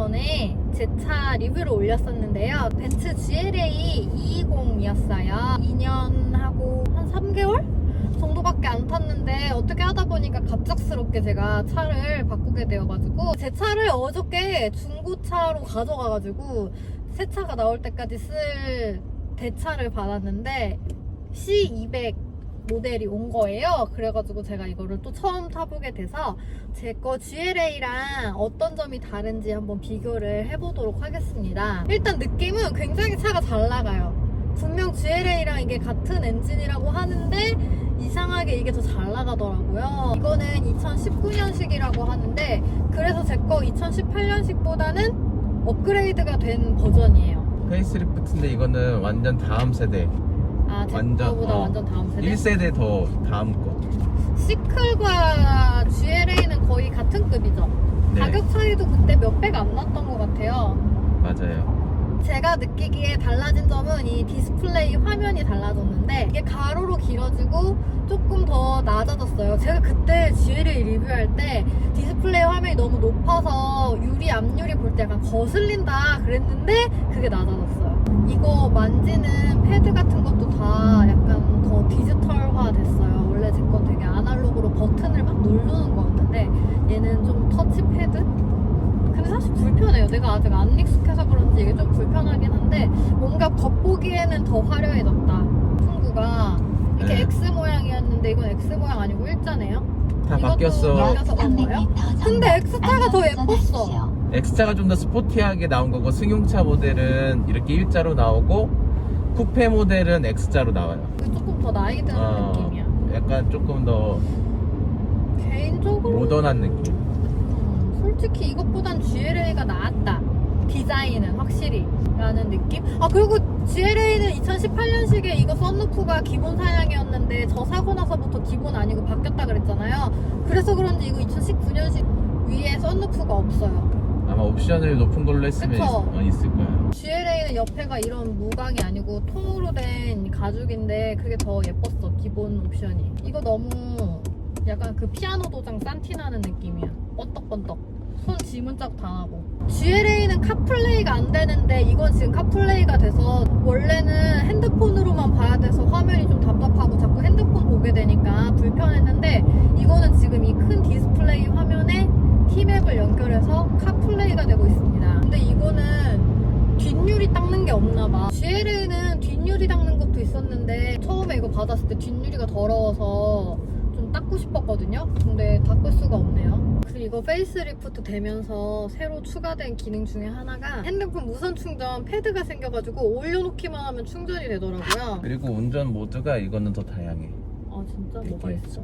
전에 제 차 리뷰를 올렸었는데요. 벤츠 GLA 220이었어요. 2년하고 한 3개월? 정도밖에 안 탔는데 어떻게 하다 보니까 갑작스럽게 제가 차를 바꾸게 되어가지고 제 차를 어저께 중고차로 가져가가지고 새 차가 나올 때까지 쓸 대차를 받았는데 C200 모델이 온 거예요. 그래가지고 제가 이거를 또 처음 타보게 돼서 제 거 GLA랑 어떤 점이 다른지 한번 비교를 해보도록 하겠습니다. 일단 느낌은 굉장히 차가 잘 나가요. 분명 GLA랑 이게 같은 엔진이라고 하는데 이상하게 이게 더 잘 나가더라고요. 이거는 2019년식이라고 하는데 그래서 제 거 2018년식보다는 업그레이드가 된 버전이에요. 페이스리프트인데 이거는 완전 다음 세대. 제 거보다 완전 다음 세대? 1세대 더 다음 거. 시클과 GLA는 거의 같은 급이죠? 네. 가격 차이도 그때 몇백 안 났던 것 같아요. 맞아요. 제가 느끼기에 달라진 점은 이 디스플레이 화면이 달라졌는데 이게 가로로 길어지고 조금 더 낮아졌어요. 제가 그때 GLA 리뷰할 때 디스플레이 화면이 너무 높아서 유리 앞유리 볼 때 약간 거슬린다 그랬는데 그게 낮아졌어요. 이거 만지는 패드 같은 것도 다 약간 더 디지털화 됐어요. 원래 제 건 되게 아날로그로 버튼을 막 누르는 거였는데 얘는 좀 터치 패드? 근데 사실 불편해요. 내가 아직 안 익숙해서 그런지 이게 좀 불편하긴 한데 뭔가 겉보기에는 더 화려해졌다. 풍구가 이렇게 네. X 모양이었는데 이건 X 모양 아니고 일자네요. 다 바뀌었어. 바뀌어서 그런 거예요? 근데 X자가 더 예뻤어. X차가 좀 더 스포티하게 나온 거고 승용차 모델은 이렇게 일자로 나오고 쿠페 모델은 X자로 나와요. 조금 더 나이 드는 느낌이야. 약간 조금 더 개인적으로 모던한 느낌. 솔직히 이것보단 GLA가 나았다. 디자인은 확실히 라는 느낌? 그리고 GLA는 2018년식에 이거 썬루프가 기본 사양이었는데 저 사고 나서부터 기본 아니고 바뀌었다 그랬잖아요. 그래서 그런지 이거 2019년식 위에 썬루프가 없어요. 아마 옵션을 높은 걸로 했으면 있을 거야. GLA는 옆에가 이런 무광이 아니고 통으로 된 가죽인데 그게 더 예뻤어. 기본 옵션이. 이거 너무 약간 그 피아노 도장 산티나는 느낌이야. 번떡번떡. 손 지문짝 당하고. GLA는 카플레이가 안 되는데 이건 지금 카플레이가 돼서 원래는 핸드폰으로만 봐야 돼서 화면이 좀 답답하고 자꾸 핸드폰 보게 되니까 불편했는데 이거는 지금 이 큰 디스플레이 화면에 T맵을 연결해서 카플레이가 되고 있습니다. 근데 이거는 뒷유리 닦는 게 없나봐. GLA는 뒷유리 닦는 것도 있었는데 처음에 이거 받았을 때 뒷유리가 더러워서 좀 닦고 싶었거든요. 근데 닦을 수가 없네요. 그리고 이거 페이스리프트 되면서 새로 추가된 기능 중에 하나가 핸드폰 무선 충전 패드가 생겨가지고 올려놓기만 하면 충전이 되더라고요. 그리고 운전 모드가 이거는 더 다양해. 진짜 뭐가 있어?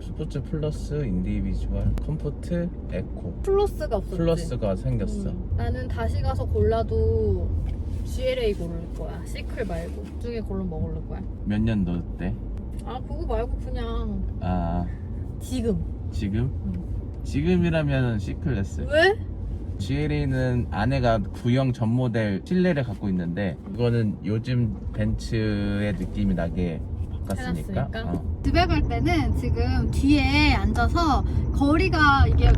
스포츠 플러스, 인디비주얼, 컴포트, 에코. 플러스가 없었지? 플러스가 생겼어. 나는 다시 가서 골라도 GLA 고를 거야. 시클 말고. 그 중에 골라 뭐 고를 거야? 몇 년도 때? 그거 말고 그냥 지금. 지금? 지금이라면 C클래스. 왜? GLA는 안에가 구형 전 모델 실내를 갖고 있는데 이거는 요즘 벤츠의 느낌이 나게 바꿨으니까. 집에 갈 때는 지금 뒤에 앉아서 거리가 이게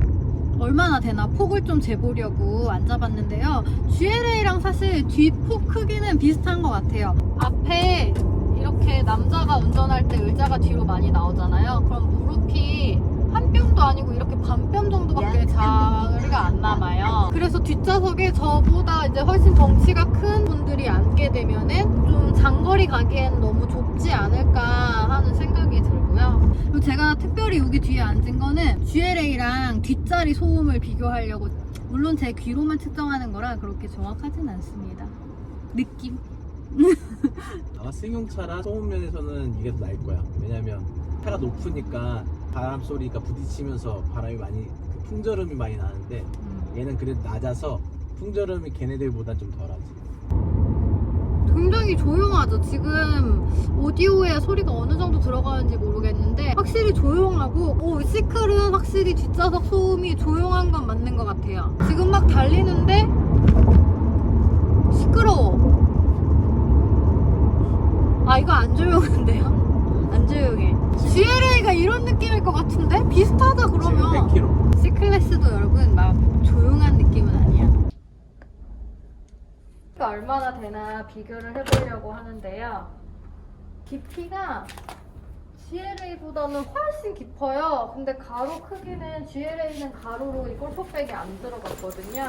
얼마나 되나 폭을 좀 재보려고 앉아봤는데요. GLA랑 사실 뒷폭 크기는 비슷한 것 같아요. 앞에 이렇게 남자가 운전할 때 의자가 뒤로 많이 나오잖아요. 그럼 무릎이 한 뼘도 아니고 이렇게 반 뼘 정도밖에 자리가 안 남아요. 그래서 뒷좌석에 저보다 이제 훨씬 덩치가 큰 분들이 앉게 되면은 좀 장거리 가기엔 너무 좁지 않을까 하는 생각이 들고요. 그리고 제가 특별히 여기 뒤에 앉은 거는 GLA랑 뒷자리 소음을 비교하려고. 물론 제 귀로만 측정하는 거라 그렇게 정확하진 않습니다. 느낌? 아마 승용차랑 소음 면에서는 이게 더 나을 거야. 왜냐면 차가 높으니까 바람 소리가 부딪히면서 바람이 많이 풍절음이 많이 나는데 얘는 그래도 낮아서 풍절음이 걔네들보다 좀 덜하지. 굉장히 조용하죠. 지금 오디오에 소리가 어느 정도 들어가는지 모르겠는데 확실히 조용하고 시클은 확실히 뒷좌석 소음이 조용한 건 맞는 것 같아요. 지금 막 달리는데 시끄러워. 이거 안 조용한데요? 안 조용해. GLA가 이런 느낌일 것 같은데? 비슷하다 그러면. 100km. C클래스도 여러분 막 조용한 느낌은 아니야. 얼마나 되나 비교를 해보려고 하는데요. 깊이가 GLA보다는 훨씬 깊어요. 근데 가로 크기는 GLA는 가로로 이 골프백이 안 들어갔거든요.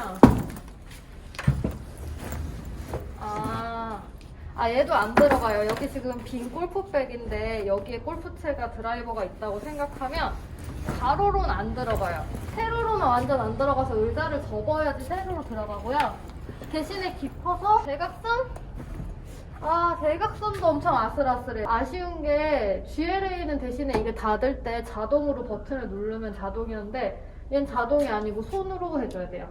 얘도 안 들어가요. 여기 지금 빈 골프백인데 여기에 골프채가 드라이버가 있다고 생각하면 가로로는 안 들어가요. 세로로는 완전 안 들어가서 의자를 접어야지 세로로 들어가고요. 대신에 깊어서 대각선? 대각선도 엄청 아슬아슬해. 아쉬운 게 GLA는 대신에 이게 닫을 때 자동으로 버튼을 누르면 자동이었는데 얘는 자동이 아니고 손으로 해줘야 돼요.